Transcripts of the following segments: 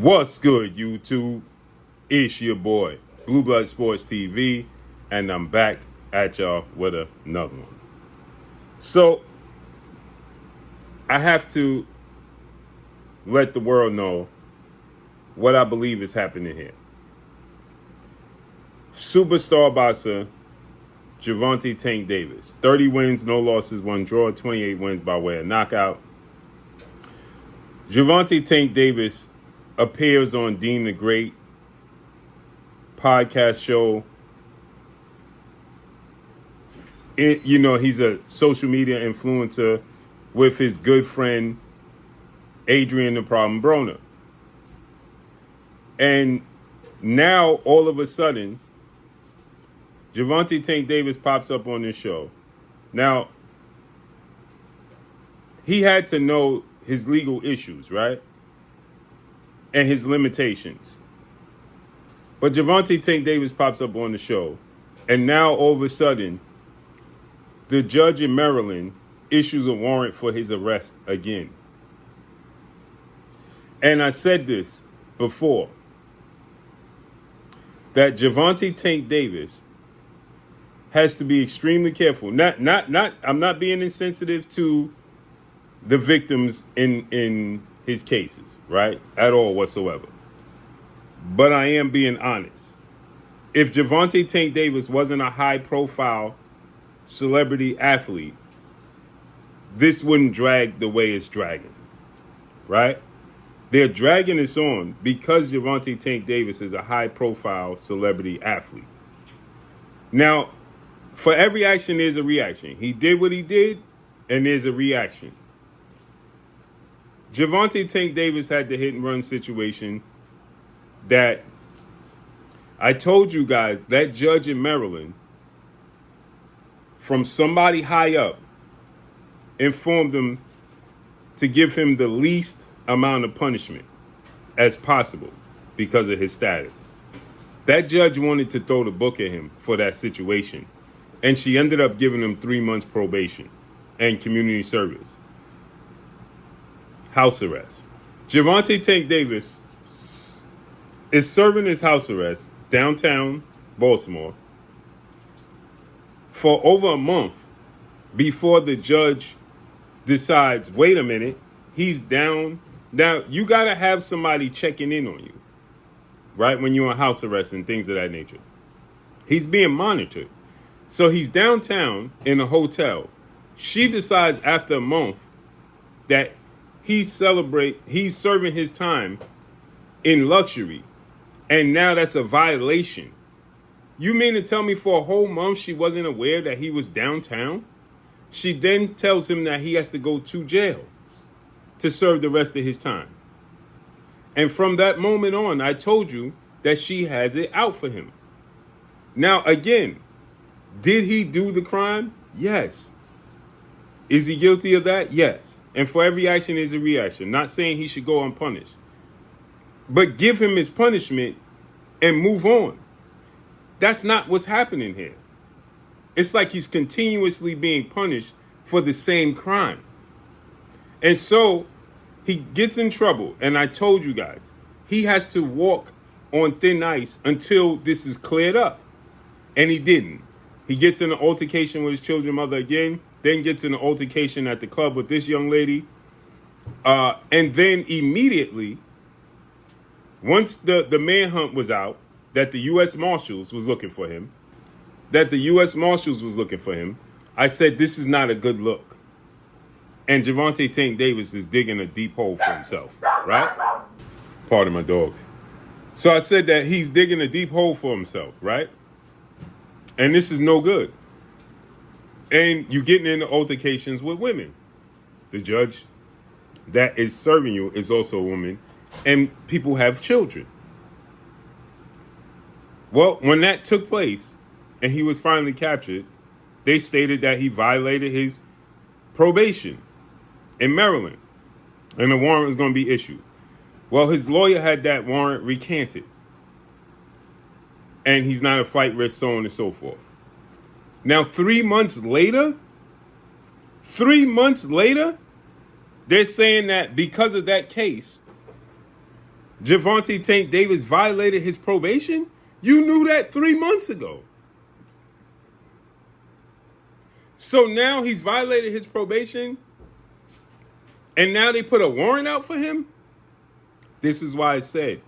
What's good, YouTube? It's your boy, Blue Blood Sports TV, and I'm back at y'all with another one. So, I have to let the world know what I believe is happening here. Superstar boxer Gervonta Tank Davis, 30 wins, no losses, 1 draw, 28 wins by way of knockout. Gervonta Tank Davis appears on Dean the Great podcast show. He's a social media influencer with his good friend Adrian the Problem Broner. And now, all of a sudden, Gervonta Tank Davis pops up on this show. Now, he had to know his legal issues, right? And his limitations. But Gervonta Tank Davis pops up on the show. And now, all of a sudden, the judge in Maryland issues a warrant for his arrest again. And I said this before, that Gervonta Tank Davis has to be extremely careful. I'm not being insensitive to the victims in his cases, right? At all whatsoever. But I am being honest. If Gervonta Tank Davis wasn't a high-profile celebrity athlete, this wouldn't drag the way it's dragging, right? They're dragging this on because Gervonta Tank Davis is a high-profile celebrity athlete. Now, for every action, there's a reaction. He did what he did, and there's a reaction. Gervonta Tank Davis had the hit-and-run situation that I told you guys, that judge in Maryland, from somebody high up, informed him to give him the least amount of punishment as possible because of his status. That judge wanted to throw the book at him for that situation, and she ended up giving him 3 months probation and community service. House arrest. Gervonta Tank Davis is serving his house arrest downtown Baltimore for over a month before the judge decides, wait a minute, he's down. Now, you got to have somebody checking in on you, right, when you're on house arrest and things of that nature. He's being monitored. So he's downtown in a hotel. She decides after a month that he's serving his time in luxury. And now that's a violation. You mean to tell me for a whole month she wasn't aware that he was downtown? She then tells him that he has to go to jail to serve the rest of his time. And from that moment on, I told you that she has it out for him. Now, again, did he do the crime? Yes. Is he guilty of that? Yes. And for every action is a reaction. Not saying he should go unpunished. But give him his punishment and move on. That's not what's happening here. It's like he's continuously being punished for the same crime. And so he gets in trouble. And I told you guys, he has to walk on thin ice until this is cleared up. And he didn't. He gets in an altercation with his children's mother again, then gets in an altercation at the club with this young lady. And then immediately, once the manhunt was out, that the U.S. Marshals was looking for him, I said, this is not a good look. And Gervonta Tank Davis is digging a deep hole for himself, right? Pardon my dog. So I said that he's digging a deep hole for himself, right? And this is no good. And you're getting into altercations with women. The judge that is serving you is also a woman, and people have children. Well, when that took place and he was finally captured, they stated that he violated his probation in Maryland and a warrant was going to be issued. Well, his lawyer had that warrant recanted. And he's not a flight risk, so on and so forth. Now, 3 months later, they're saying that because of that case, Gervonta Tank Davis violated his probation? You knew that 3 months ago. So now he's violated his probation, and now they put a warrant out for him? This is why I said,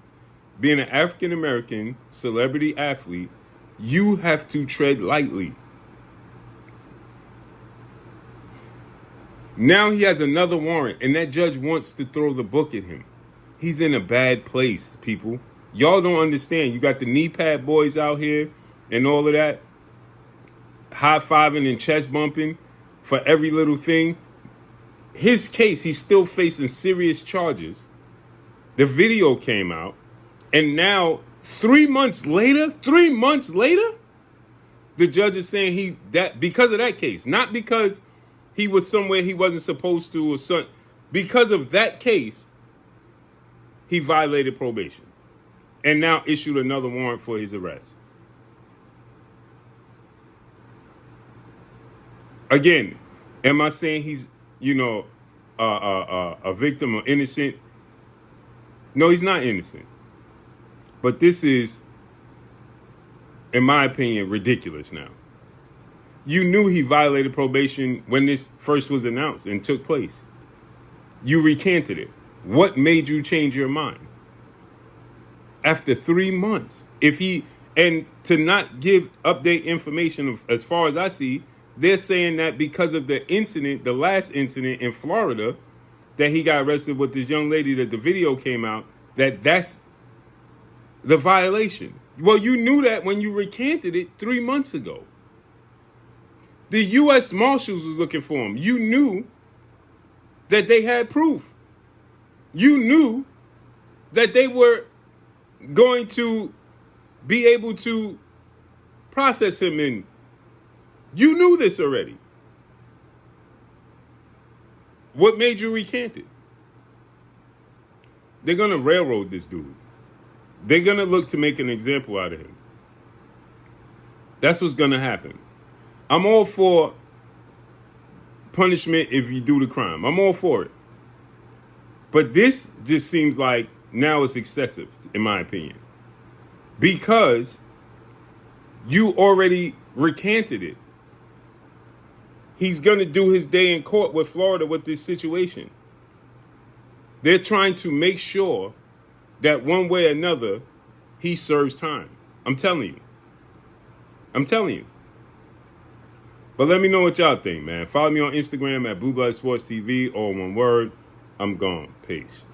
being an African American celebrity athlete, you have to tread lightly. Now he has another warrant, and that judge wants to throw the book at him. He's in a bad place, people. Y'all don't understand. You got the knee pad boys out here and all of that, high-fiving and chest bumping for every little thing. His case, he's still facing serious charges. The video came out, and now 3 months later, the judge is saying because of that case, not because he was somewhere he wasn't supposed to or something. Because of that case, he violated probation and now issued another warrant for his arrest. Again, am I saying he's, a victim or innocent? No, he's not innocent. But this is, in my opinion, ridiculous now. You knew he violated probation when this first was announced and took place. You recanted it. What made you change your mind? After 3 months. And to not give update information, as far as I see, they're saying that because of the incident, the last incident in Florida, that he got arrested with this young lady that the video came out, that's the violation. Well, you knew that when you recanted it 3 months ago. The U.S. Marshals was looking for him. You knew that they had proof. You knew that they were going to be able to process him in. You knew this already. What made you recant it? They're going to railroad this dude. They're going to look to make an example out of him. That's what's going to happen. I'm all for punishment if you do the crime. I'm all for it. But this just seems like now it's excessive, in my opinion. Because you already recanted it. He's going to do his day in court with Florida with this situation. They're trying to make sure that one way or another, he serves time. I'm telling you. But let me know what y'all think, man. Follow me on Instagram at Blue Blood Sports TV, all one word. I'm gone. Peace.